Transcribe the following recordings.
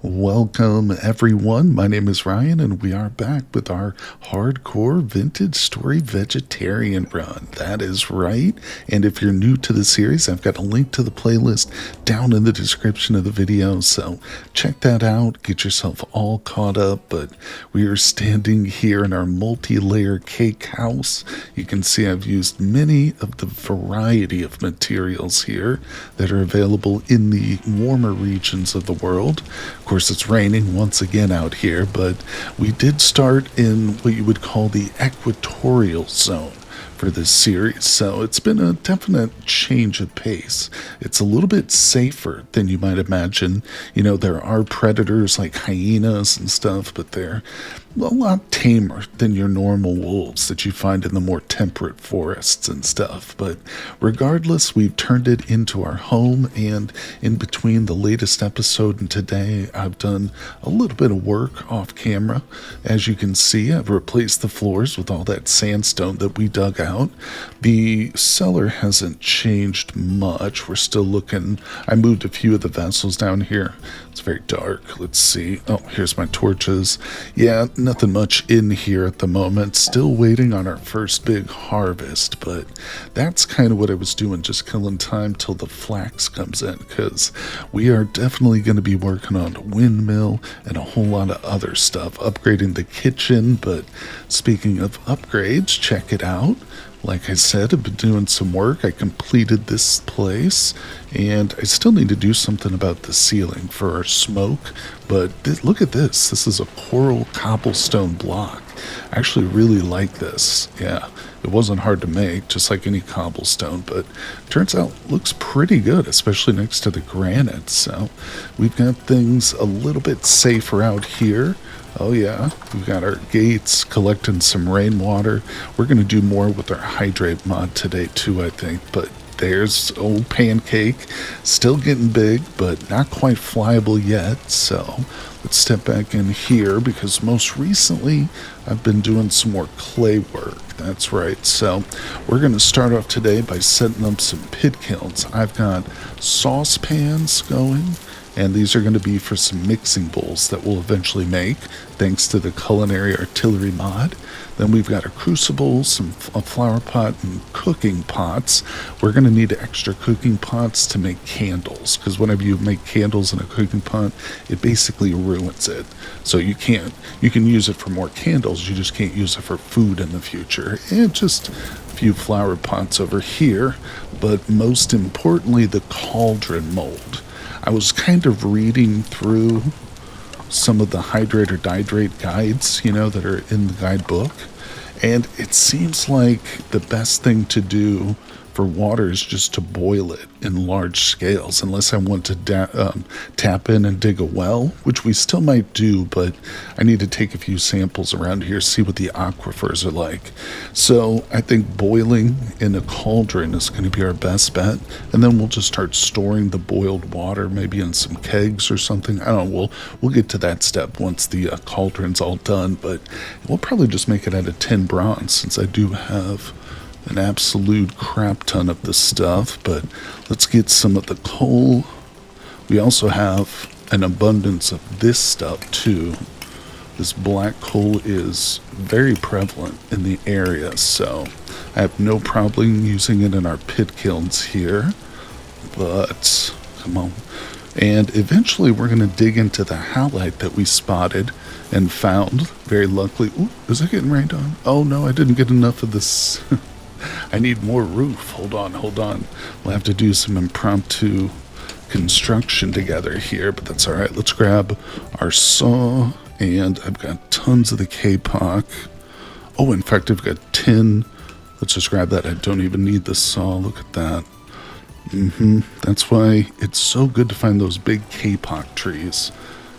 Welcome everyone, my name is Ryan and we are back with our hardcore vintage story vegetarian run. That is right, and if you're new to the series, I've got a link to the playlist down in the description of the video, so check that out, get yourself all caught up. But we are standing here in our multi-layer cake house. You can see I've used many of the variety of materials here that are available in the warmer regions of the world. Of course, it's raining once again out here, but we did start in what you would call the equatorial zone for this series, so it's been a definite change of pace. It's a little bit safer than you might imagine. You know, there are predators like hyenas and stuff, but they're a lot tamer than your normal wolves that you find in the more temperate forests and stuff. But regardless, we've turned it into our home, and in between the latest episode and today, I've done a little bit of work off camera. As you can see, I've replaced the floors with all that sandstone that we dug out. The cellar hasn't changed much. We're still looking. I moved a few of the vessels down here. It's very dark. Let's see. Oh, here's my torches. Yeah, nothing much in here at the moment. Still waiting on our first big harvest, but that's kind of what I was doing, just killing time till the flax comes in, because we are definitely going to be working on a windmill and a whole lot of other stuff, upgrading the kitchen. But speaking of upgrades, check it out. Like I said, I've been doing some work. I completed this place, and I still need to do something about the ceiling for our smoke. But look at this. This is a coral cobblestone block. I actually really like this. Yeah, it wasn't hard to make, just like any cobblestone, but turns out looks pretty good, especially next to the granite. So we've got things a little bit safer out here. Oh yeah, we've got our gates collecting some rainwater. We're going to do more with our hydrate mod today too, I think. But there's old Pancake, still getting big, but not quite flyable yet. So let's step back in here, because most recently I've been doing some more clay work. That's right. So we're going to start off today by setting up some pit kilns. I've got saucepans going, and these are going to be for some mixing bowls that we'll eventually make, thanks to the culinary artillery mod. Then we've got a crucible, a flower pot, and cooking pots. We're going to need extra cooking pots to make candles, because whenever you make candles in a cooking pot, it basically ruins it. So you can use it for more candles, you just can't use it for food in the future. And just a few flower pots over here, but most importantly, the cauldron mold. I was kind of reading through some of the hydrate or dihydrate guides, that are in the guidebook, and it seems like the best thing to do for water is just to boil it in large scales, unless I want to tap in and dig a well, which we still might do, but I need to take a few samples around here, see what the aquifers are like. So I think boiling in a cauldron is going to be our best bet, and then we'll just start storing the boiled water, maybe in some kegs or something. I don't know, we'll get to that step once the cauldron's all done, but we'll probably just make it out of 10 bronze, since I do have an absolute crap ton of the stuff. But let's get some of the coal. We also have an abundance of this stuff too. This black coal is very prevalent in the area, so I have no problem using it in our pit kilns here. But come on. And eventually we're going to dig into the halite that we spotted and found, very luckily. Ooh, is it getting rained on? Oh no, I didn't get enough of this. I need more roof. Hold on. We'll have to do some impromptu construction together here, but that's all right. Let's grab our saw, and I've got tons of the K-Pock. Oh, in fact, I've got 10. Let's just grab that. I don't even need the saw. Look at that. That's why it's so good to find those big K-Pock trees,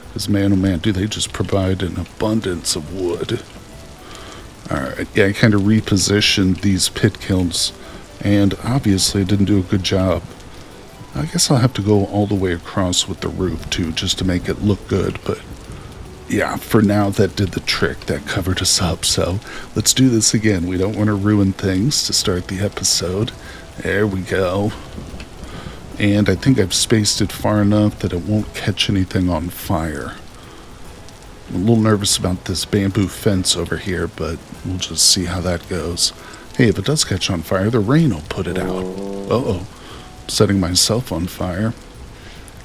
because man, oh man, do they just provide an abundance of wood. Alright, yeah, I kind of repositioned these pit kilns, and obviously I didn't do a good job. I guess I'll have to go all the way across with the roof too, just to make it look good, but yeah, for now that did the trick, that covered us up. So let's do this again. We don't want to ruin things to start the episode. There we go. And I think I've spaced it far enough that it won't catch anything on fire. I'm a little nervous about this bamboo fence over here, but we'll just see how that goes. Hey, if it does catch on fire, the rain will put it out. Uh-oh. Setting myself on fire.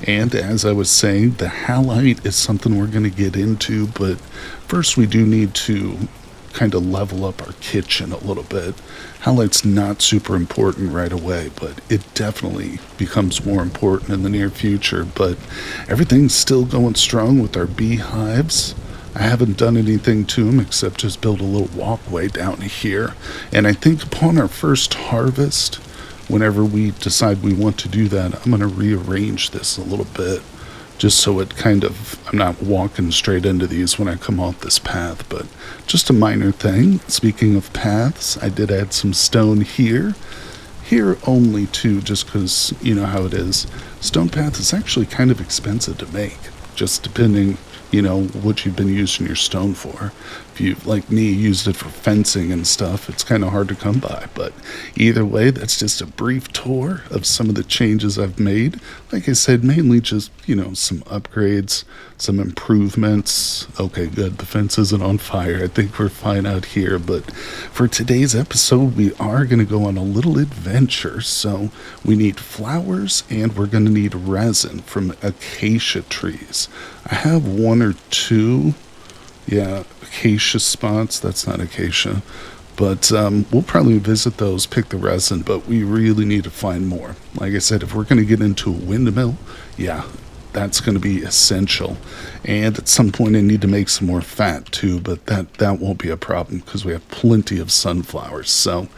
And as I was saying, the halite is something we're going to get into, but first we do need to kind of level up our kitchen a little bit. Halite's not super important right away, but it definitely becomes more important in the near future. But everything's still going strong with our beehives. I haven't done anything to them except just build a little walkway down here. And I think upon our first harvest, whenever we decide we want to do that, I'm going to rearrange this a little bit just so it kind of, I'm not walking straight into these when I come off this path, but just a minor thing. Speaking of paths, I did add some stone here only too, just because you know how it is. Stone path is actually kind of expensive to make, just depending, you know, what you've been using your stone for. If you, like me, used it for fencing and stuff, it's kind of hard to come by. But either way, that's just a brief tour of some of the changes I've made. Like I said, mainly just, you know, some upgrades, some improvements. Okay, good. The fence isn't on fire. I think we're fine out here. But for today's episode, we are going to go on a little adventure. So we need flowers and we're going to need resin from acacia trees. I have one or two, acacia spots. That's not acacia, but we'll probably visit those, pick the resin, but we really need to find more. Like I said, if we're going to get into a windmill, that's going to be essential. And at some point I need to make some more fat too, but that won't be a problem because we have plenty of sunflowers. So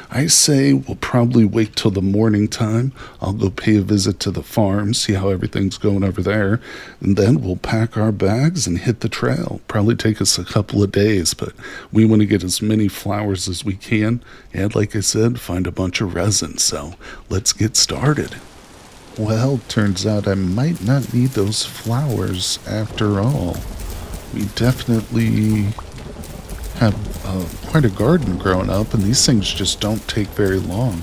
I say we'll probably wait till the morning time. I'll go pay a visit to the farm, see how everything's going over there, and then we'll pack our bags and hit the trail. Probably take us a couple of days, but we want to get as many flowers as we can, and like I said, find a bunch of resin. So let's get started. Well, turns out I might not need those flowers after all. We definitely have quite a garden growing up, and these things just don't take very long.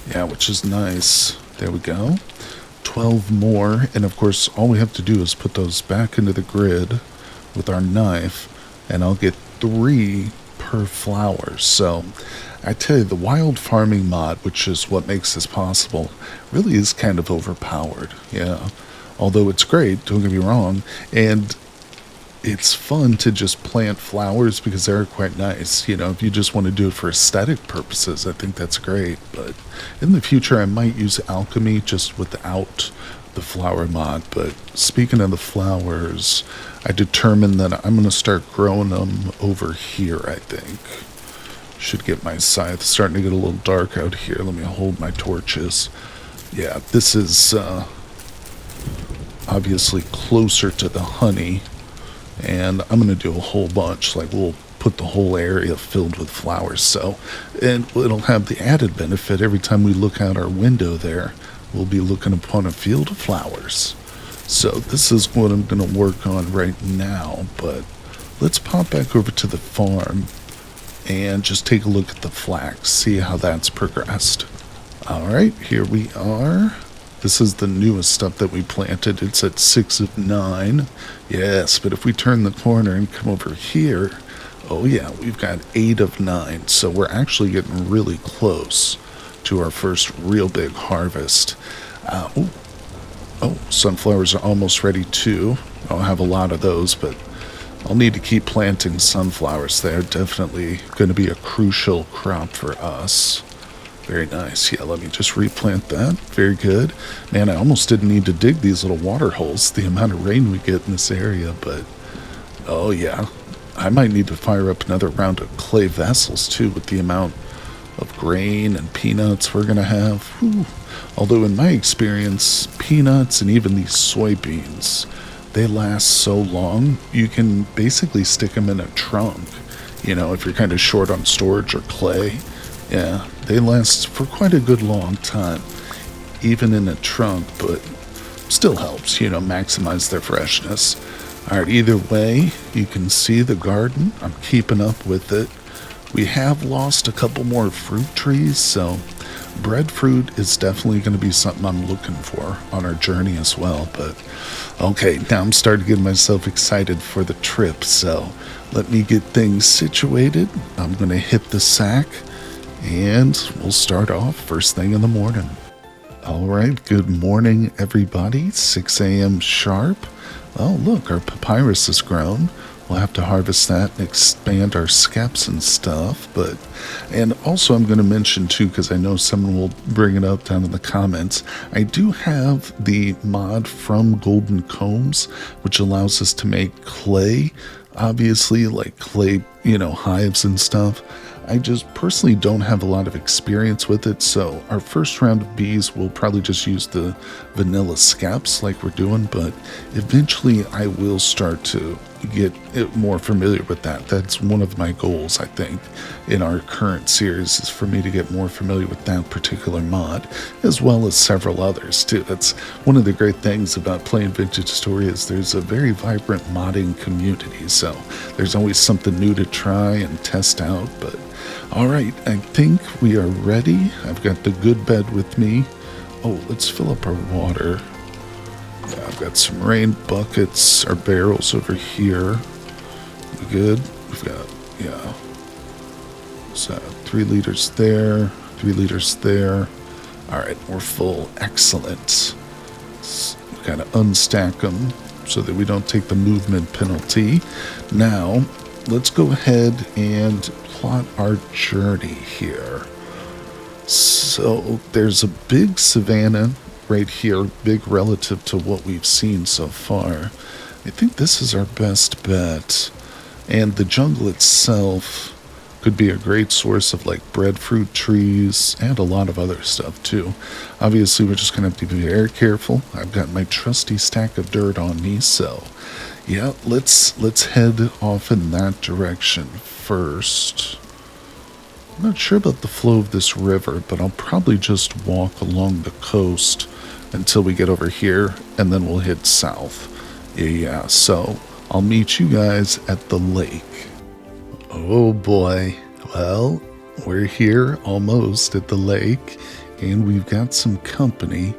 Yeah, which is nice. There we go. 12 more, and of course all we have to do is put those back into the grid with our knife, and I'll get 3 per flower. So I tell you, the wild farming mod, which is what makes this possible, really is kind of overpowered. Yeah, although it's great, don't get me wrong, and it's fun to just plant flowers because they're quite nice. You know, if you just want to do it for aesthetic purposes, I think that's great. But in the future I might use alchemy just without the flower mod. But speaking of the flowers, I determined that I'm going to start growing them over here, I think. Should get my scythe. Starting to get a little dark out here. Let me hold my torches. Yeah, this is obviously closer to the honey, and I'm going to do a whole bunch. Like, we'll put the whole area filled with flowers. So, and it'll have the added benefit every time we look out our window there, we'll be looking upon a field of flowers. So this is what I'm going to work on right now, but let's pop back over to the farm and just take a look at the flax, see how that's progressed. Alright, here we are. This is the newest stuff that we planted. It's at 6 of 9. Yes, but if we turn the corner and come over here, oh yeah, we've got 8 of 9. So we're actually getting really close to our first real big harvest. Oh, sunflowers are almost ready too. I don't have a lot of those, but I'll need to keep planting sunflowers. They're definitely going to be a crucial crop for us. Very nice. Yeah, let me just replant that. Very good. Man, I almost didn't need to dig these little water holes, the amount of rain we get in this area, but oh yeah. I might need to fire up another round of clay vessels too with the amount of grain and peanuts we're going to have. Whew. Although in my experience, peanuts and even these soybeans, they last so long, you can basically stick them in a trunk. You know, if you're kind of short on storage or clay, yeah, they last for quite a good long time, even in a trunk, but still helps, you know, maximize their freshness. All right, either way, you can see the garden. I'm keeping up with it. We have lost a couple more fruit trees, so breadfruit is definitely going to be something I'm looking for on our journey as well. But okay, now I'm starting to get myself excited for the trip, so let me get things situated. I'm going to hit the sack, and we'll start off first thing in the morning. All right, good morning, everybody. 6 a.m. sharp. Oh, look, our papyrus has grown. We'll have to harvest that and expand our skeps and stuff. And also I'm going to mention too, because I know someone will bring it up down in the comments, I do have the mod from Golden Combs, which allows us to make clay, obviously, like clay, hives and stuff. I just personally don't have a lot of experience with it, so our first round of bees we'll probably just use the vanilla skeps like we're doing, but eventually I will start to get more familiar with that. That's one of my goals, I think, in our current series, is for me to get more familiar with that particular mod, as well as several others too. That's one of the great things about playing Vintage Story, is there's a very vibrant modding community, so there's always something new to try and test out. But all right, I think we are ready. I've got the good bed with me. Oh, let's fill up our water. Yeah, I've got some rain buckets, our barrels over here. We good? We've got, yeah. So 3 liters there, 3 liters there. All right, we're full. Excellent. We've got to unstack them so that we don't take the movement penalty. Now, let's go ahead and plot our journey here. So there's a big savanna right here, big relative to what we've seen so far. I think this is our best bet. And the jungle itself could be a great source of like breadfruit trees and a lot of other stuff too. Obviously, we're just going to have to be very careful. I've got my trusty stack of dirt on me, so yeah, let's head off in that direction first. I'm not sure about the flow of this river, but I'll probably just walk along the coast until we get over here, and then we'll head south. Yeah, so I'll meet you guys at the lake. Oh boy, well, we're here almost at the lake, and we've got some company.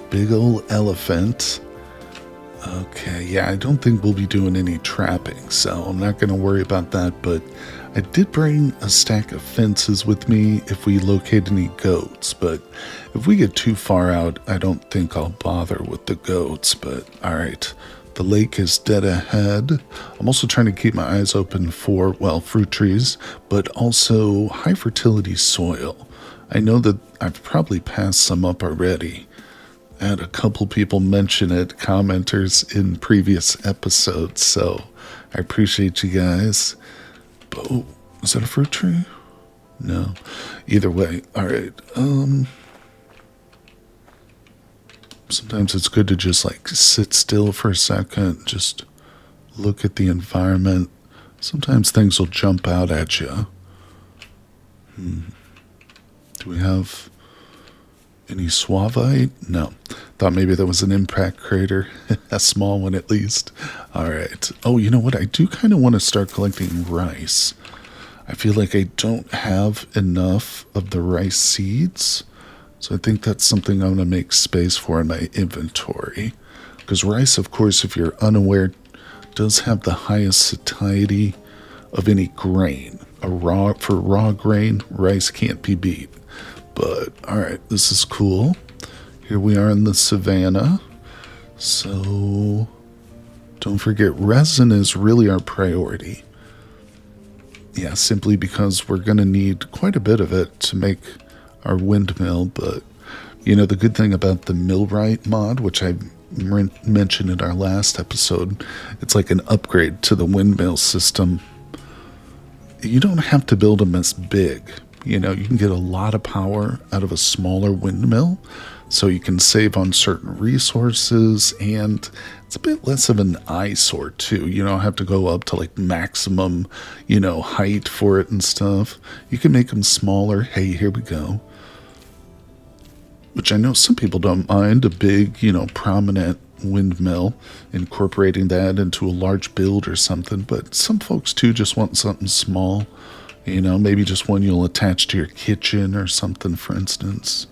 Big old elephant. Okay, yeah, I don't think we'll be doing any trapping, so I'm not going to worry about that, but I did bring a stack of fences with me if we locate any goats, but if we get too far out, I don't think I'll bother with the goats. But alright, the lake is dead ahead. I'm also trying to keep my eyes open for, well, fruit trees, but also high fertility soil. I know that I've probably passed some up already. I had a couple people mention it, commenters in previous episodes, so I appreciate you guys. Oh, is that a fruit tree? No. Either way, alright. Sometimes it's good to just like sit still for a second, just look at the environment. Sometimes things will jump out at you. Do we have any suavite? No. Thought maybe that was an impact crater. A small one at least. Alright. Oh, you know what? I do kind of want to start collecting rice. I feel like I don't have enough of the rice seeds. So I think that's something I'm going to make space for in my inventory. Because rice, of course, if you're unaware, does have the highest satiety of any grain. For raw grain, rice can't be beat. But, alright, this is cool. Here we are in the savannah. So, don't forget, resin is really our priority. Yeah, simply because we're going to need quite a bit of it to make our windmill. But, the good thing about the Millwright mod, which I mentioned in our last episode, it's like an upgrade to the windmill system. You don't have to build them as big. You can get a lot of power out of a smaller windmill, so you can save on certain resources, and it's a bit less of an eyesore too. You don't have to go up to like maximum, height for it and stuff. You can make them smaller. Hey, here we go. Which I know some people don't mind, a big, prominent windmill, incorporating that into a large build or something, but some folks too just want something small. You know, maybe just one you'll attach to your kitchen or something, for instance.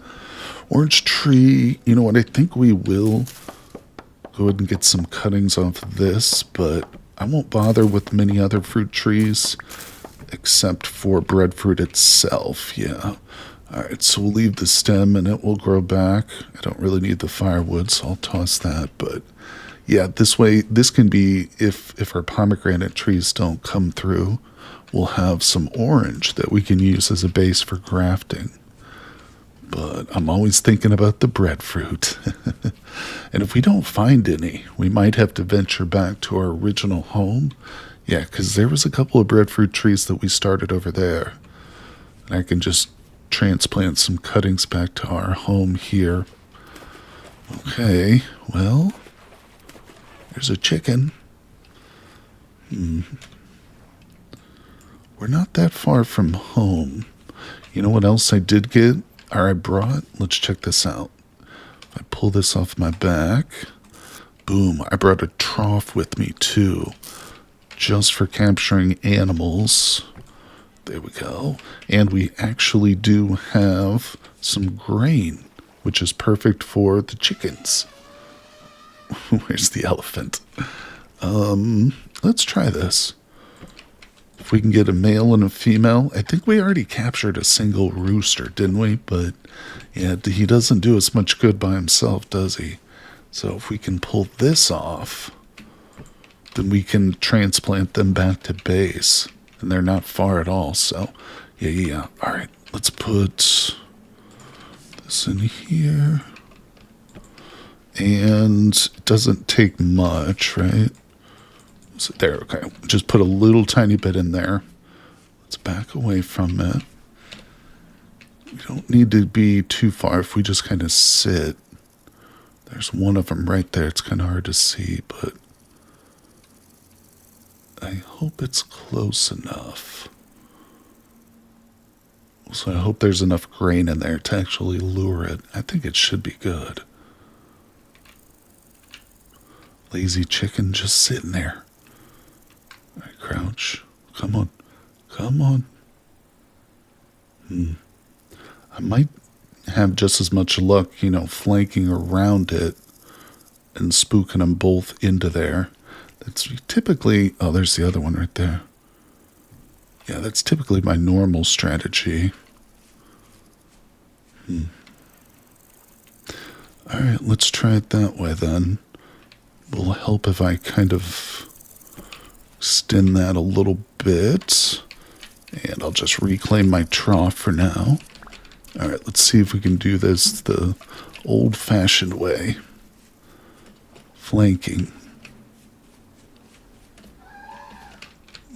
Orange tree, you know what, I think we will go ahead and get some cuttings off of this, but I won't bother with many other fruit trees except for breadfruit itself, yeah. Alright, so we'll leave the stem and it will grow back. I don't really need the firewood, so I'll toss that, but yeah, this way, this can be, if our pomegranate trees don't come through, we'll have some orange that we can use as a base for grafting. But I'm always thinking about the breadfruit. And if we don't find any, we might have to venture back to our original home. Yeah, because there was a couple of breadfruit trees that we started over there. And I can just transplant some cuttings back to our home here. Okay, well, there's a chicken. We're not that far from home. You know what else I did get? Or I brought? Let's check this out. If I pull this off my back, boom, I brought a trough with me too, just for capturing animals. There we go. And we actually do have some grain, which is perfect for the chickens. Where's the elephant? Let's try this. If we can get a male and a female. I think we already captured a single rooster, didn't we? But yeah, he doesn't do as much good by himself, does he? So if we can pull this off, then we can transplant them back to base. And they're not far at all. So yeah. All right, let's put this in here. And it doesn't take much, right? So there, okay. Just put a little tiny bit in there. Let's back away from it. We don't need to be too far if we just kind of sit. There's one of them right there. It's kind of hard to see, but I hope it's close enough. So I hope there's enough grain in there to actually lure it. I think it should be good. Lazy chicken just sitting there. All right, crouch. Come on. Come on. I might have just as much luck, you know, flanking around it and spooking them both into there. That's typically... Oh, there's the other one right there. Yeah, that's typically my normal strategy. All right, let's try it that way then. Will help if I kind of extend that a little bit. And I'll just reclaim my trough for now. All right, let's see if we can do this the old-fashioned way. Flanking.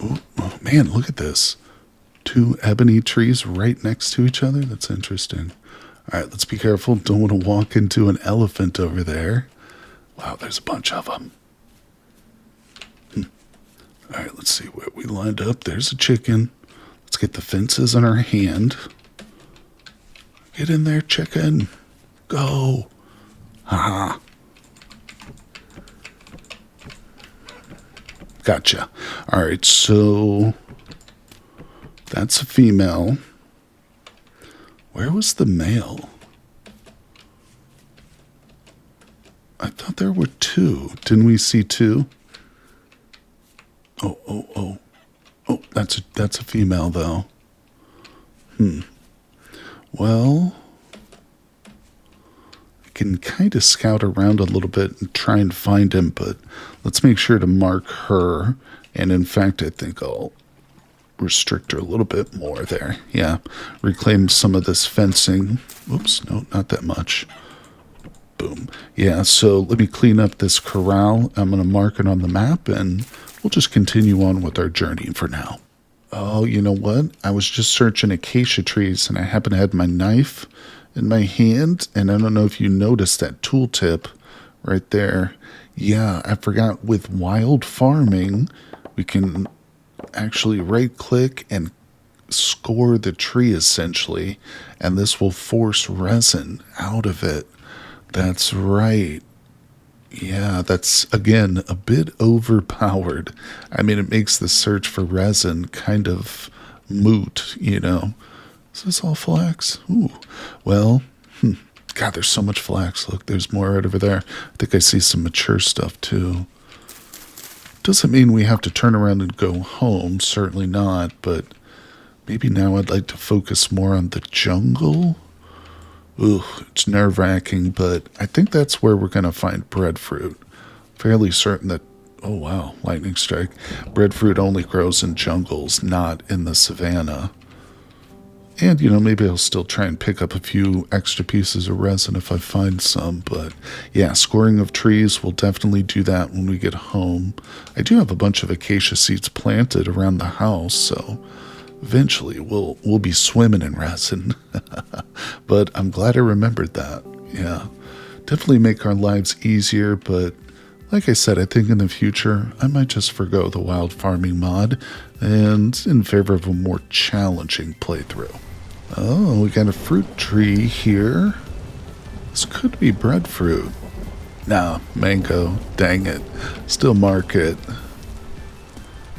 Oh, man, look at this. 2 ebony trees right next to each other. That's interesting. All right, let's be careful. Don't want to walk into an elephant over there. Wow, there's a bunch of them. All right, let's see where we lined up. There's a chicken. Let's get the fences in our hand. Get in there, chicken. Go. Ha-ha. Gotcha. All right, so that's a female. Where was the male? I thought there were 2. Didn't we see 2? Oh, that's a female though. Well, I can kind of scout around a little bit and try and find him, but let's make sure to mark her. And in fact, I think I'll restrict her a little bit more there. Yeah, reclaim some of this fencing. Oops, no, not that much. Boom. Yeah, so let me clean up this corral. I'm going to mark it on the map, and we'll just continue on with our journey for now. Oh, you know what? I was just searching acacia trees, and I happen to have my knife in my hand, and I don't know if you noticed that tooltip right there. Yeah, I forgot with wild farming, we can actually right-click and score the tree, essentially, and this will force resin out of it. That's right. Yeah, that's, again, a bit overpowered. I mean, it makes the search for resin kind of moot, you know. Is this all flax? Ooh. Well, God, there's so much flax. Look, there's more right over there. I think I see some mature stuff too. Doesn't mean we have to turn around and go home. Certainly not. But maybe now I'd like to focus more on the jungle. Ooh, it's nerve-wracking, but I think that's where we're going to find breadfruit. Fairly certain that, oh wow, lightning strike. Breadfruit only grows in jungles, not in the savannah. And, you know, maybe I'll still try and pick up a few extra pieces of resin if I find some. But, yeah, scoring of trees, we'll definitely do that when we get home. I do have a bunch of acacia seeds planted around the house, so eventually we'll be swimming in resin. But I'm glad I remembered that. Yeah, definitely make our lives easier, but like I said, I think in the future, I might just forgo the wild farming mod and in favor of a more challenging playthrough. Oh, we got a fruit tree here. This could be breadfruit. Nah, mango. Dang it. Still mark it.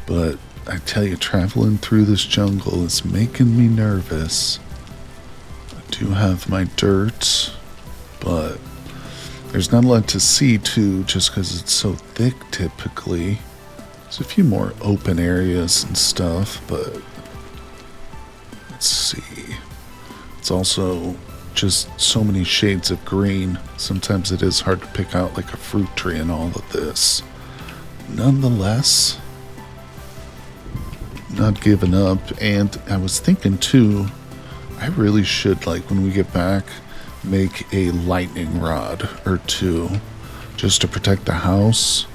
But I tell you, traveling through this jungle is making me nervous. I do have my dirt, but there's not a lot to see too, just because it's so thick typically. There's a few more open areas and stuff, but let's see. It's also just so many shades of green. Sometimes it is hard to pick out like a fruit tree in all of this. Nonetheless, not giving up. And I was thinking too, I really should, like when we get back, make a lightning rod or two just to protect the house.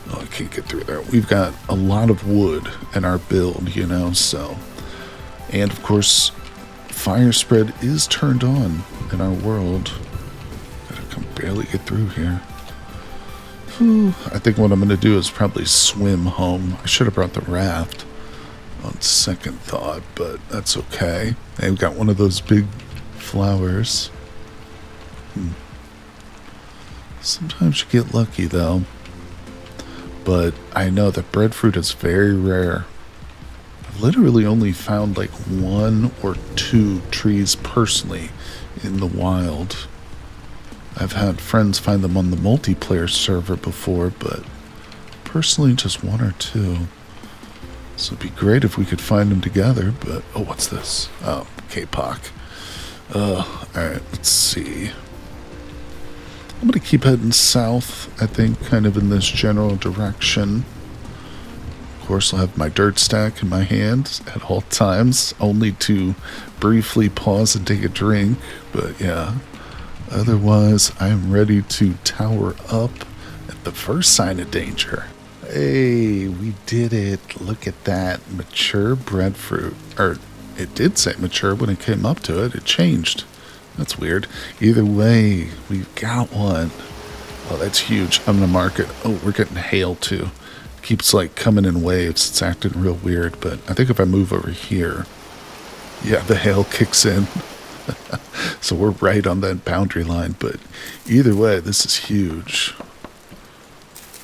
Oh, I can't get through there. We've got a lot of wood in our build, you know, so. And of course, fire spread is turned on in our world. I can barely get through here. Whew. I think what I'm going to do is probably swim home. I should have brought the raft on second thought, but that's okay. Hey, we've got one of those big flowers. Sometimes you get lucky though. But I know that breadfruit is very rare. I've literally only found like 1 or 2 trees personally in the wild. I've had friends find them on the multiplayer server before, but personally just 1 or 2. So it'd be great if we could find them together, but oh, what's this? Oh, K-Poc. Alright, let's see. I'm going to keep heading south, I think, kind of in this general direction. Of course, I'll have my dirt stack in my hand at all times, only to briefly pause and take a drink. But yeah, otherwise, I'm ready to tower up at the first sign of danger. Hey, we did it. Look at that. Mature breadfruit. Or, it did say mature when it came up to it. It changed. That's weird. Either way, we've got one. Oh, that's huge. I'm going to mark it. Oh, we're getting hail too. It keeps like coming in waves. It's acting real weird, but I think if I move over here, yeah, the hail kicks in. So we're right on that boundary line, but either way, this is huge.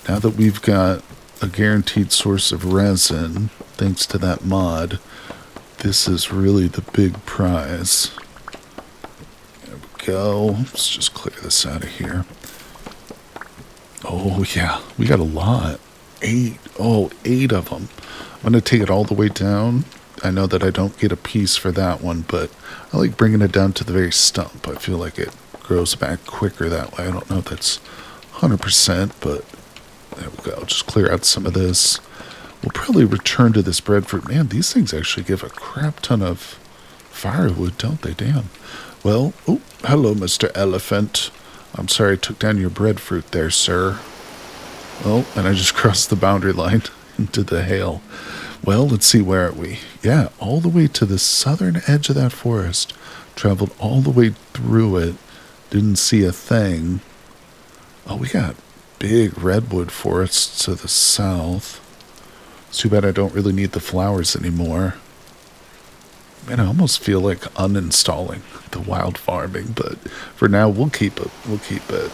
Now that we've got a guaranteed source of resin, thanks to that mod, this is really the big prize. Go. Let's just clear this out of here. Oh yeah, we got a lot. 8. Oh, 8 of them. I'm going to take it all the way down. I know that I don't get a piece for that one, but I like bringing it down to the very stump. I feel like it grows back quicker that way. I don't know if that's 100%, but there we go. Just clear out some of this. We'll probably return to this breadfruit. Man, these things actually give a crap ton of firewood, don't they? Damn. Well, oh, hello, Mr. Elephant. I'm sorry I took down your breadfruit there, sir. Oh, and I just crossed the boundary line into the hail. Well, let's see, where are we? Yeah, all the way to the southern edge of that forest. Traveled all the way through it. Didn't see a thing. Oh, we got big redwood forests to the south. It's too bad I don't really need the flowers anymore. Man, I almost feel like uninstalling the wild farming, but for now, we'll keep it. We'll keep it.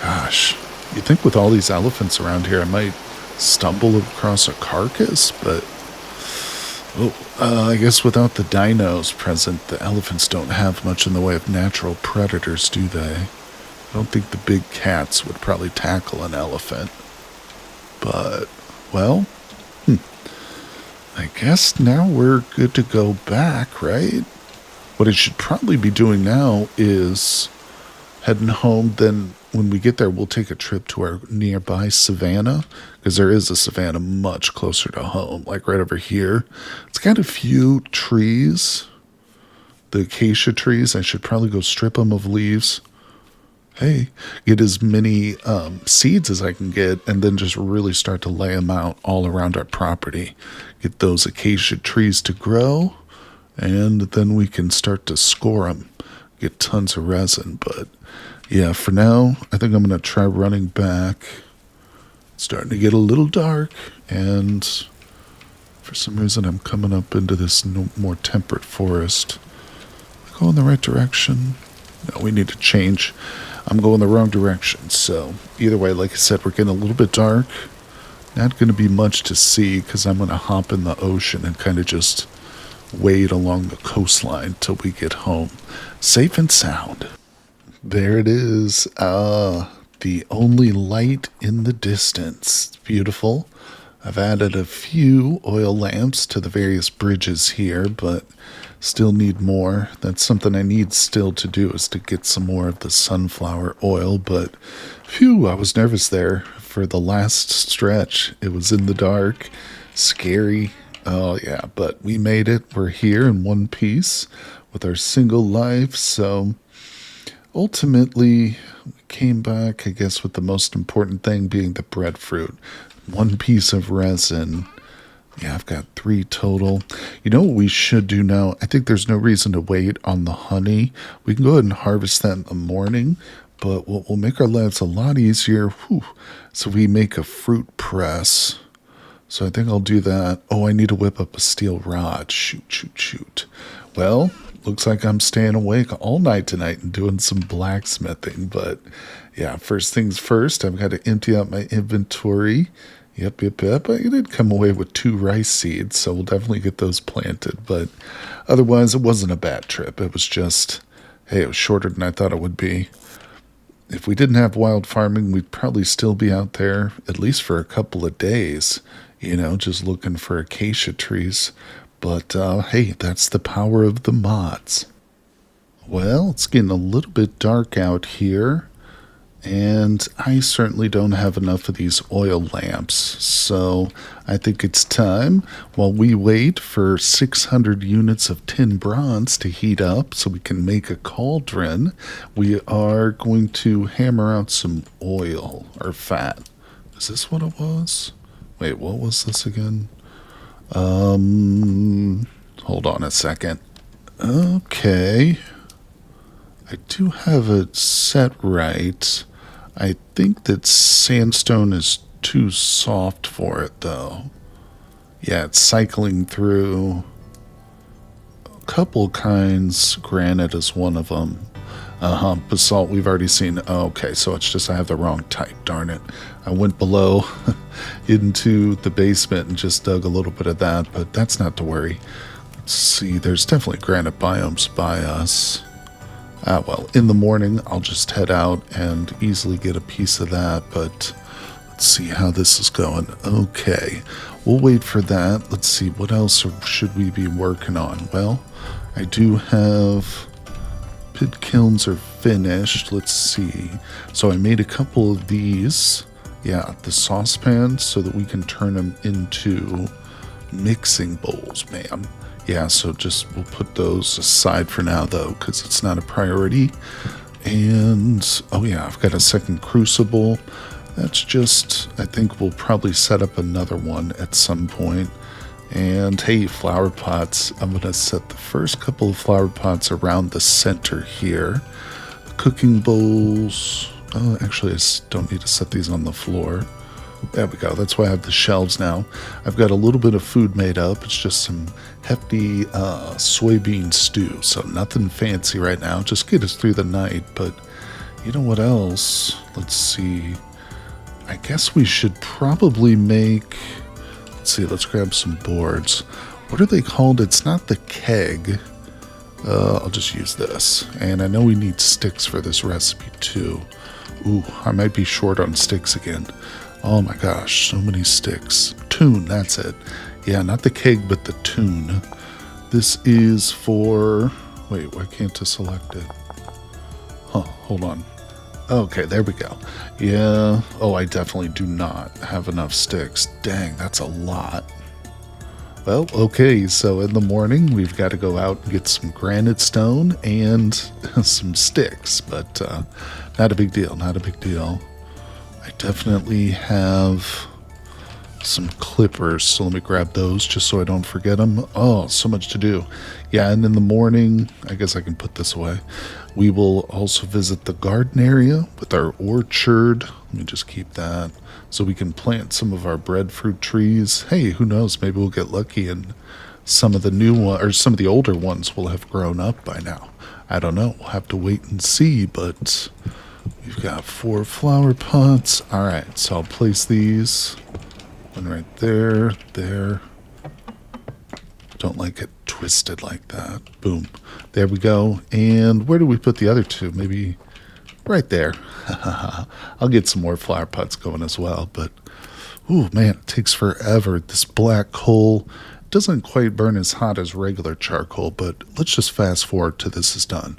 Gosh, you'd think with all these elephants around here, I might stumble across a carcass, but Oh, I guess without the dinos present, the elephants don't have much in the way of natural predators, do they? I don't think the big cats would probably tackle an elephant. But, well, I guess now we're good to go back, right? What I should probably be doing now is heading home. Then when we get there, we'll take a trip to our nearby Savannah, because there is a Savannah much closer to home, like right over here. It's got a few trees, the acacia trees. I should probably go strip them of leaves. Hey, get as many seeds as I can get, and then just really start to lay them out all around our property. Get those acacia trees to grow, and then we can start to score them. Get tons of resin. But yeah, for now, I think I'm going to try running back. It's starting to get a little dark, and for some reason I'm coming up into this more temperate forest. Go in the right direction. No, we need to change. I'm going the wrong direction. So either way, like I said, we're getting a little bit dark. Not going to be much to see because I'm going to hop in the ocean and kind of just wade along the coastline till we get home. Safe and sound. There it is. The only light in the distance. It's beautiful. I've added a few oil lamps to the various bridges here, but still need more. That's something I need still to do, is to get some more of the sunflower oil. But phew, I was nervous there for the last stretch. It was in the dark, scary. Oh yeah, but we made it. We're here in one piece with our single life. So ultimately, we came back, I guess, with the most important thing being the breadfruit. One piece of resin. Yeah, I've got 3 total. You know what we should do now? I think there's no reason to wait on the honey. We can go ahead and harvest that in the morning, but what will make our lives a lot easier, so we make a fruit press. So I think I'll do that. Oh, I need to whip up a steel rod. Shoot. Well, looks like I'm staying awake all night tonight and doing some blacksmithing, but yeah, first things first, I've got to empty out my inventory. Yep. I did come away with 2 rice seeds, so we'll definitely get those planted. But otherwise, it wasn't a bad trip. It was just, hey, it was shorter than I thought it would be. If we didn't have wild farming, we'd probably still be out there, at least for a couple of days, just looking for acacia trees. But hey, that's the power of the mods. Well, it's getting a little bit dark out here. And I certainly don't have enough of these oil lamps, so I think it's time, while we wait for 600 units of tin bronze to heat up so we can make a cauldron, we are going to hammer out some oil, or fat. Is this what it was? Wait, what was this again? Hold on a second. Okay. I do have it set right. I think that sandstone is too soft for it, though. Yeah, it's cycling through a couple kinds. Granite is one of them. Basalt we've already seen. Okay, so it's just I have the wrong type, darn it. I went below into the basement and just dug a little bit of that, but that's not to worry. Let's see, there's definitely granite biomes by us. Well, in the morning, I'll just head out and easily get a piece of that, but let's see how this is going. Okay, we'll wait for that. Let's see, what else should we be working on? Well, I do have pit kilns are finished. Let's see. So I made a couple of these. Yeah, the saucepans so that we can turn them into mixing bowls, ma'am. Yeah, so we'll put those aside for now, though, because it's not a priority. And, oh yeah, I've got a second crucible. That's just, I think we'll probably set up another one at some point. And, hey, flower pots. I'm going to set the first couple of flower pots around the center here. The cooking bowls. Oh, actually, I don't need to set these on the floor. There we go. That's why I have the shelves now. I've got a little bit of food made up. It's just some hefty soybean stew. So nothing fancy right now. Just get us through the night. But you know what else? Let's see. I guess we should probably make... Let's see. Let's grab some boards. what are they called? It's not the keg. I'll just use this. And I know we need sticks for this recipe too. Ooh, I might be short on sticks again. Oh my gosh, so many sticks. Tune, that's it. Yeah, not the keg, but the tune. This is for... Wait, why can't I select it? Huh, hold on. Okay, there we go. Yeah. Oh, I definitely do not have enough sticks. Dang, that's a lot. Well, okay, so in the morning, we've got to go out and get some granite stone and some sticks, but not a big deal, not a big deal. I definitely have some clippers, so let me grab those just so I don't forget them. Oh, so much to do. Yeah, and in the morning, I guess I can put this away. We will also visit the garden area with our orchard. Let me just keep that so we can plant some of our breadfruit trees. Hey, who knows? Maybe we'll get lucky and some of the new one or some of the older ones will have grown up by now. I don't know. We'll have to wait and see, but we've got 4 flower pots. All right, so I'll place these. One right there, there. Don't like it twisted like that. Boom. There we go. And where do we put the other 2? Maybe right there. I'll get some more flower pots going as well. But, ooh, man, it takes forever. This black coal doesn't quite burn as hot as regular charcoal, but let's just fast forward till this is done.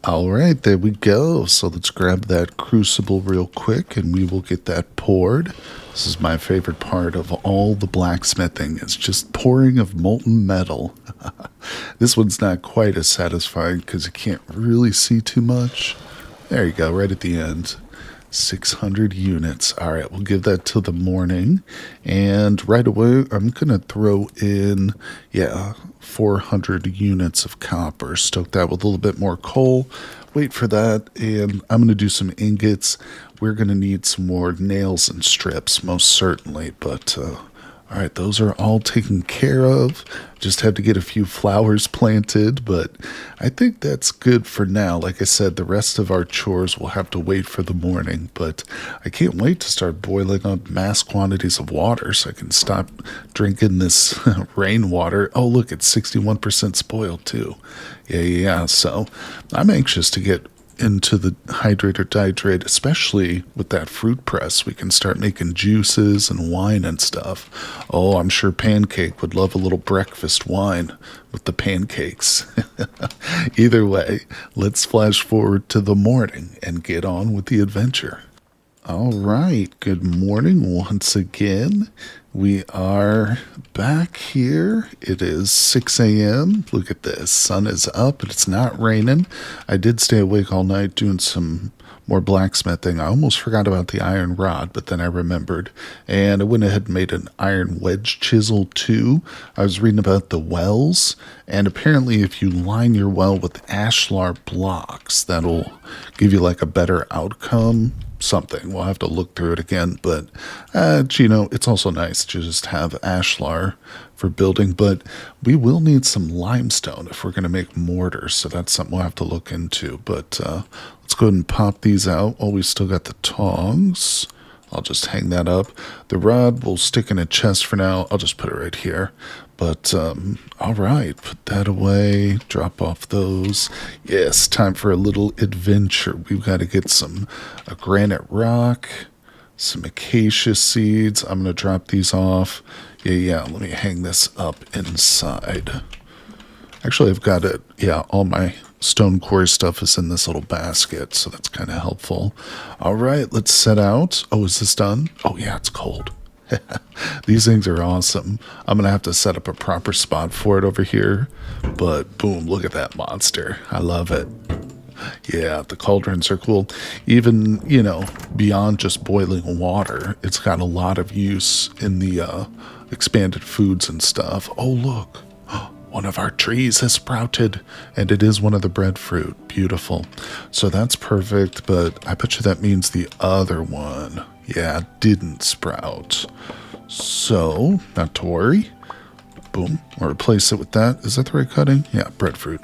All right, there we go. So let's grab that crucible real quick and we will get that poured. This is my favorite part of all the blacksmithing. It's just pouring of molten metal. This one's not quite as satisfying because you can't really see too much. There you go, right at the end. 600 units. All right, we'll give that till the morning. And right away, I'm going to throw in, 400 units of copper. Stoke that with a little bit more coal. Wait for that. And I'm going to do some ingots. We're going to need some more nails and strips, most certainly. But, all right, those are all taken care of. Just have to get a few flowers planted, but I think that's good for now. Like I said, the rest of our chores will have to wait for the morning, but I can't wait to start boiling up mass quantities of water so I can stop drinking this rainwater. Oh, look, it's 61% spoiled too. Yeah. So I'm anxious to get into the hydrate or dihydrate, especially with that fruit press. We can start making juices and wine and stuff. Oh, I'm sure Pancake would love a little breakfast wine with the pancakes. Either way, let's flash forward to the morning and get on with the adventure. All right, good morning once again. We are back here. It is 6 a.m. Look at this. Sun is up and it's not raining. I did stay awake all night doing some more blacksmithing. I almost forgot about the iron rod, but then I remembered. And I went ahead and made an iron wedge chisel too. I was reading about the wells, and apparently if you line your well with ashlar blocks, that'll give you like a better outcome. Something. We'll have to look through it again, but it's also nice to just have ashlar for building, but we will need some limestone if we're going to make mortar, so that's something we'll have to look into. But let's go ahead and pop these out. Oh, we still got the tongs. I'll just hang that up. The rod will stick in a chest for now. I'll just put it right here. But, all right, put that away, drop off those. Yes, time for a little adventure. We've got to get a granite rock, some acacia seeds. I'm going to drop these off. Yeah, let me hang this up inside. Actually, I've got it. Yeah, all my stone quarry stuff is in this little basket, so that's kind of helpful. All right, let's set out. Oh, is this done? Oh, yeah, it's cold. These things are awesome. I'm going to have to set up a proper spot for it over here. But boom, look at that monster. I love it. Yeah, the cauldrons are cool. Even, beyond just boiling water, it's got a lot of use in the expanded foods and stuff. Oh, look. One of our trees has sprouted, and it is one of the breadfruit. Beautiful. So that's perfect, but I bet you that means the other one, didn't sprout. So, not to worry. Boom. We'll replace it with that. Is that the right cutting? Yeah, breadfruit.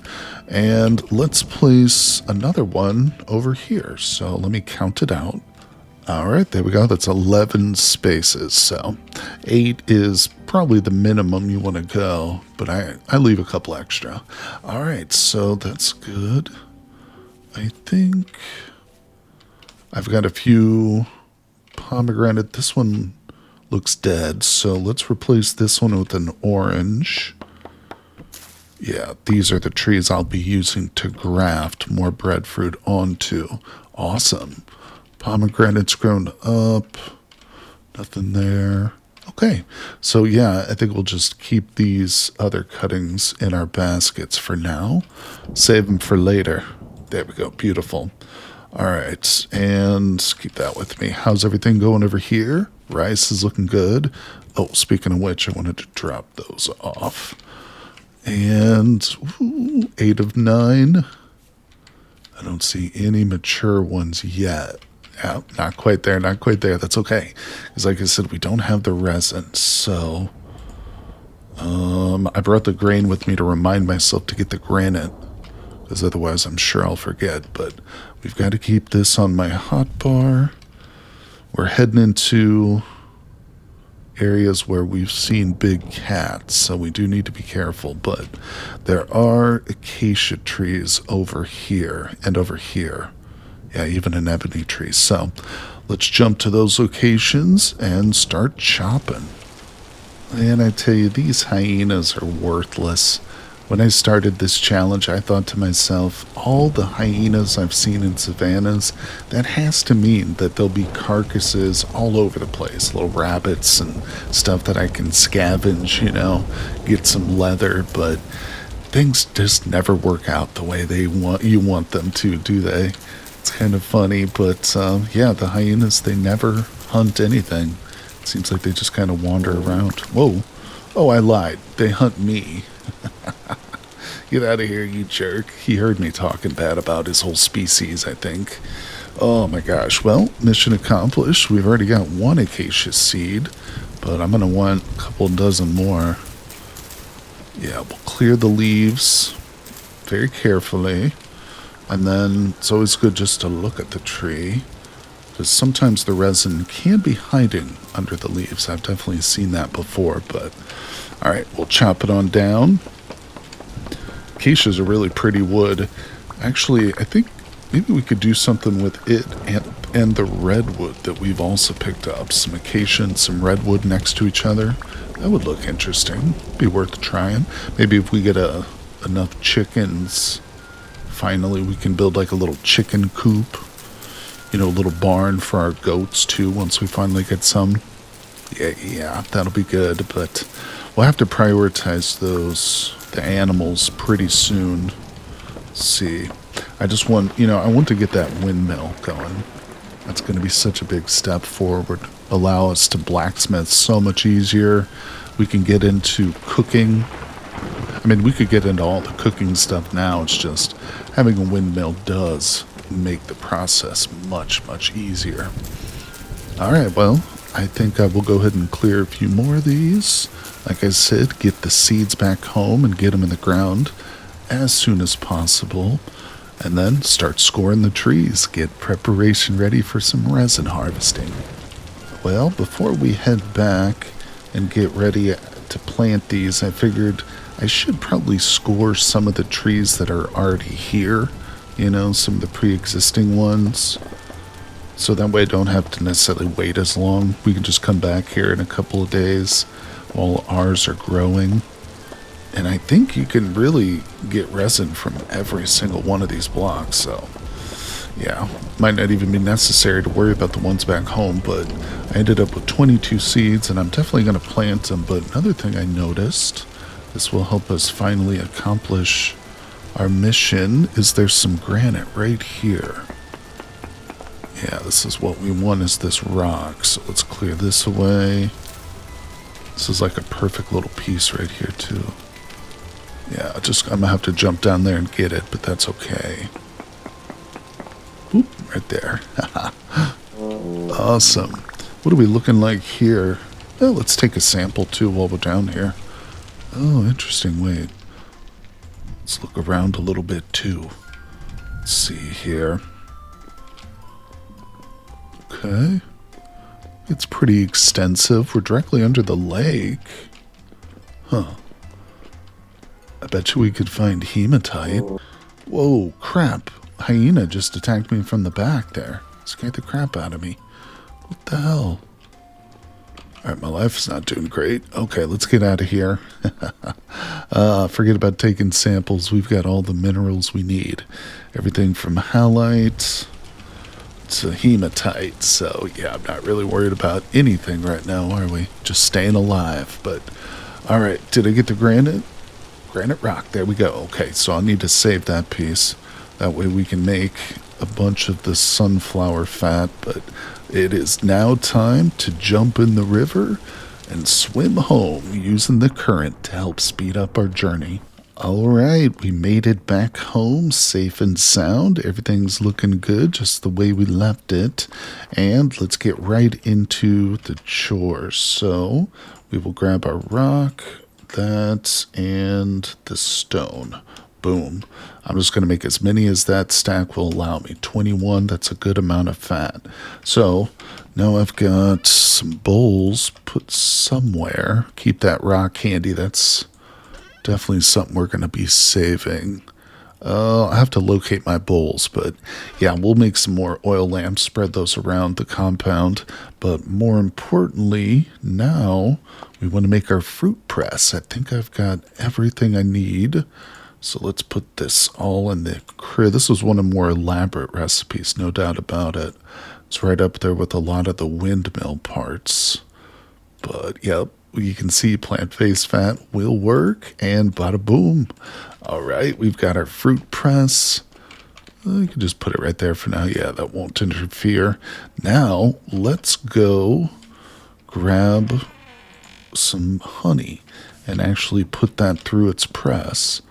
And let's place another one over here. So let me count it out. All right, there we go. That's 11 spaces. So 8 is probably the minimum you want to go, but I leave a couple extra. All right, so that's good. I think I've got a few pomegranate. This one looks dead, so let's replace this one with an orange. Yeah, these are the trees I'll be using to graft more breadfruit onto. Awesome. Pomegranate's grown up. Nothing there. Okay, so yeah, I think we'll just keep these other cuttings in our baskets for now. Save them for later. There we go, beautiful. All right, and keep that with me. How's everything going over here? Rice is looking good. Oh, speaking of which, I wanted to drop those off. And 8 of 9. I don't see any mature ones yet. Yeah, not quite there, not quite there. That's okay. Because like I said, we don't have the resin. So I brought the grain with me to remind myself to get the granite. Because otherwise I'm sure I'll forget. But we've got to keep this on my hotbar. We're heading into areas where we've seen big cats, so we do need to be careful, but there are acacia trees over here and over here. Yeah, even an ebony tree. So let's jump to those locations and start chopping. And I tell you, these hyenas are worthless. When I started this challenge, I thought to myself, all the hyenas I've seen in savannas, that has to mean that there'll be carcasses all over the place, little rabbits and stuff that I can scavenge, you know, get some leather, but things just never work out the way you want them to, do they? It's kind of funny, but yeah, the hyenas, they never hunt anything. It seems like they just kind of wander around. Whoa. Oh, I lied. They hunt me. Get out of here, you jerk. He heard me talking bad about his whole species, I think. Oh my gosh. Well, mission accomplished. We've already got 1 acacia seed, but I'm going to want a couple dozen more. Yeah, we'll clear the leaves very carefully. And then it's always good just to look at the tree, because sometimes the resin can be hiding under the leaves. I've definitely seen that before, but all right, we'll chop it on down. Acacia's a really pretty wood. Actually, I think maybe we could do something with it and the redwood that we've also picked up. Some acacia and some redwood next to each other. That would look interesting. Be worth trying. Maybe if we get enough chickens, finally we can build like a little chicken coop. You know, a little barn for our goats too once we finally get some. Yeah, that'll be good, but we'll have to prioritize the animals pretty soon. Let's see. I just want, I want to get that windmill going. That's going to be such a big step forward. Allow us to blacksmith so much easier. We can get into cooking. I mean, we could get into all the cooking stuff now. It's just having a windmill does make the process much, much easier. All right, well, I think I will go ahead and clear a few more of these. Like I said, get the seeds back home and get them in the ground as soon as possible. And then start scoring the trees. Get preparation ready for some resin harvesting. Well, before we head back and get ready to plant these, I figured I should probably score some of the trees that are already here. Some of the pre-existing ones. So that way I don't have to necessarily wait as long. We can just come back here in a couple of days while ours are growing. And I think you can really get resin from every single one of these blocks. So, yeah, might not even be necessary to worry about the ones back home. But I ended up with 22 seeds, and I'm definitely going to plant them. But another thing I noticed, this will help us finally accomplish our mission, is there's some granite right here. Yeah, this is what we want, is this rock. So let's clear this away. This is like a perfect little piece right here too. Yeah, I'm gonna have to jump down there and get it, but that's okay. Oop, right there. Awesome. What are we looking like here? Well, let's take a sample too while we're down here. Oh, interesting. Wait. Let's look around a little bit too. Let's see here. Okay. It's pretty extensive. We're directly under the lake. Huh. I bet you we could find hematite. Whoa, crap. Hyena just attacked me from the back there. Scared the crap out of me. What the hell? Alright, my life's not doing great. Okay, let's get out of here. Forget about taking samples. We've got all the minerals we need. Everything from halite to hematite. So, yeah, I'm not really worried about anything right now, are we? Just staying alive. But, alright, did I get the granite? Granite rock. There we go. Okay, so I'll need to save that piece. That way we can make a bunch of the sunflower fat, but it is now time to jump in the river and swim home using the current to help speed up our journey. Alright, we made it back home safe and sound. Everything's looking good, just the way we left it. And let's get right into the chores. So we will grab our rock, that, and the stone. Boom. I'm just going to make as many as that stack will allow me. 21, that's a good amount of fat. So now I've got some bowls put somewhere. Keep that rock handy. That's definitely something we're going to be saving. I have to locate my bowls, but yeah, we'll make some more oil lamps, spread those around the compound. But more importantly, now we want to make our fruit press. I think I've got everything I need. So let's put this all in the crib. This was one of the more elaborate recipes, no doubt about it. It's right up there with a lot of the windmill parts. But, yep, you can see plant-based fat will work, and bada boom. All right, we've got our fruit press. You can just put it right there for now. Yeah, that won't interfere. Now, let's go grab some honey and actually put that through its press.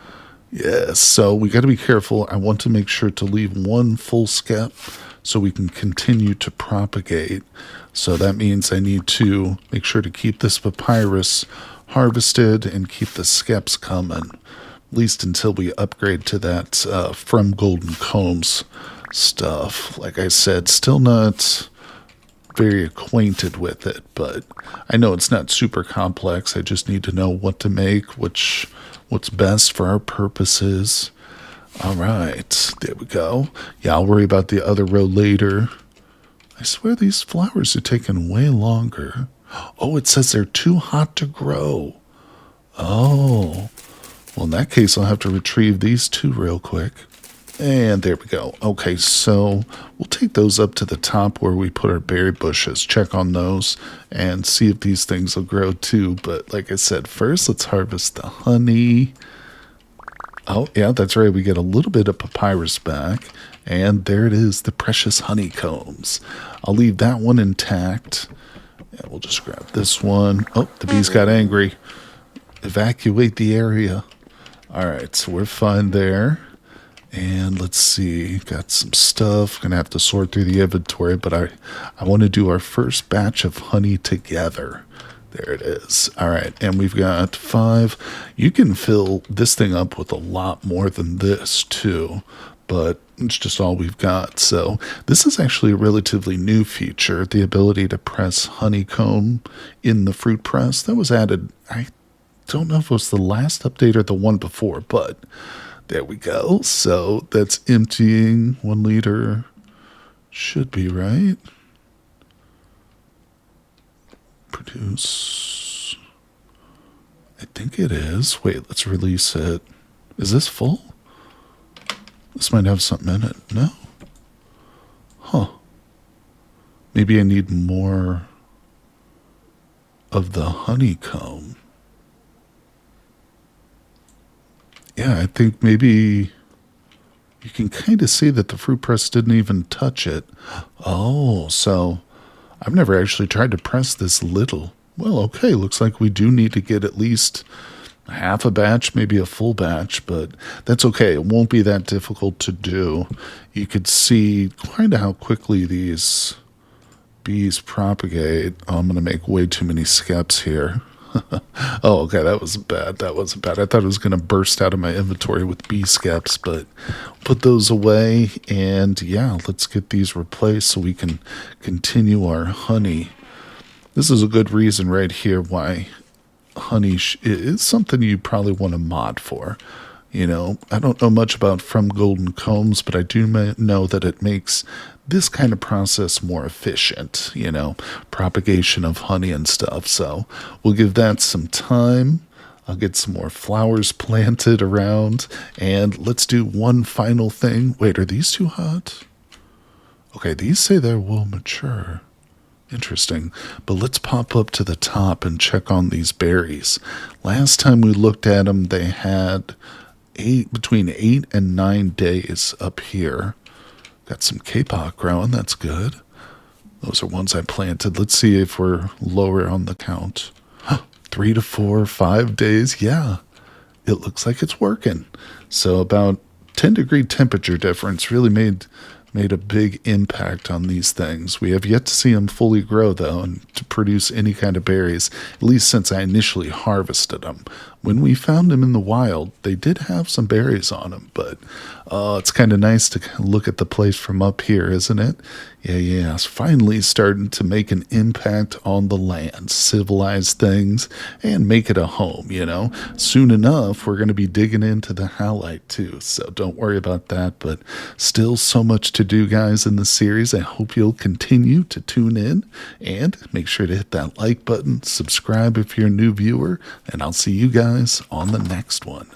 Yes, so we got to be careful. I want to make sure to leave one full skep so we can continue to propagate. So that means I need to make sure to keep this papyrus harvested and keep the skeps coming, at least until we upgrade to that from Golden Combs stuff. Like I said, still not very acquainted with it, but I know it's not super complex. I just need to know what to make, what's best for our purposes. All right, there we go. Yeah, I'll worry about the other row later. I swear these flowers are taking way longer. Oh, it says they're too hot to grow. Oh, well, in that case, I'll have to retrieve these two real quick. And there we go. Okay, so we'll take those up to the top where we put our berry bushes, check on those, and see if these things will grow too. But like I said, first let's harvest the honey. Oh, yeah, that's right. We get a little bit of papyrus back. And there it is, the precious honeycombs. I'll leave that one intact. And we'll just grab this one. Oh, the bees got angry. Evacuate the area. All right, so we're fine there. And let's see, got some stuff. Gonna have to sort through the inventory, but I want to do our first batch of honey together. There it is. All right, and we've got 5. You can fill this thing up with a lot more than this too, but it's just all we've got. So this is actually a relatively new feature, the ability to press honeycomb in the fruit press. That was added, I don't know if it was the last update or the one before, but there we go. So that's emptying 1 liter. Should be right. Produce. I think it is. Wait, let's release it. Is this full? This might have something in it. No? Huh. Maybe I need more of the honeycomb. Yeah, I think maybe you can kind of see that the fruit press didn't even touch it. Oh, so I've never actually tried to press this little. Well, okay, looks like we do need to get at least half a batch, maybe a full batch, but that's okay. It won't be that difficult to do. You could see kind of how quickly these bees propagate. Oh, I'm going to make way too many skeps here. Oh, okay, that wasn't bad. That wasn't bad. I thought it was going to burst out of my inventory with bee skeps, but put those away. And yeah, let's get these replaced so we can continue our honey. This is a good reason right here why honey is something you probably want to mod for. You know, I don't know much about From Golden Combs, but I do know that it makes this kind of process more efficient, you know, propagation of honey and stuff. So we'll give that some time. I'll get some more flowers planted around, and let's do one final thing. Wait, are these too hot? Okay, these say they will mature. Interesting. But let's pop up to the top and check on these berries. Last time we looked at them, they had between 8 and 9 days up here. Got some kapok growing, that's good. Those are ones I planted. Let's see if we're lower on the count. 3 to 4, 5 days. Yeah, it looks like it's working. So about 10-degree temperature difference really made a big impact on these things. We have yet to see them fully grow, though, and to produce any kind of berries, at least since I initially harvested them. When we found them in the wild, they did have some berries on them, but it's kind of nice to look at the place from up here, isn't it? Yeah, it's finally starting to make an impact on the land, civilize things, and make it a home, you know? Soon enough, we're going to be digging into the halite too, so don't worry about that, but still so much to do, guys, in the series. I hope you'll continue to tune in, and make sure to hit that like button, subscribe if you're a new viewer, and I'll see you guys on the next one.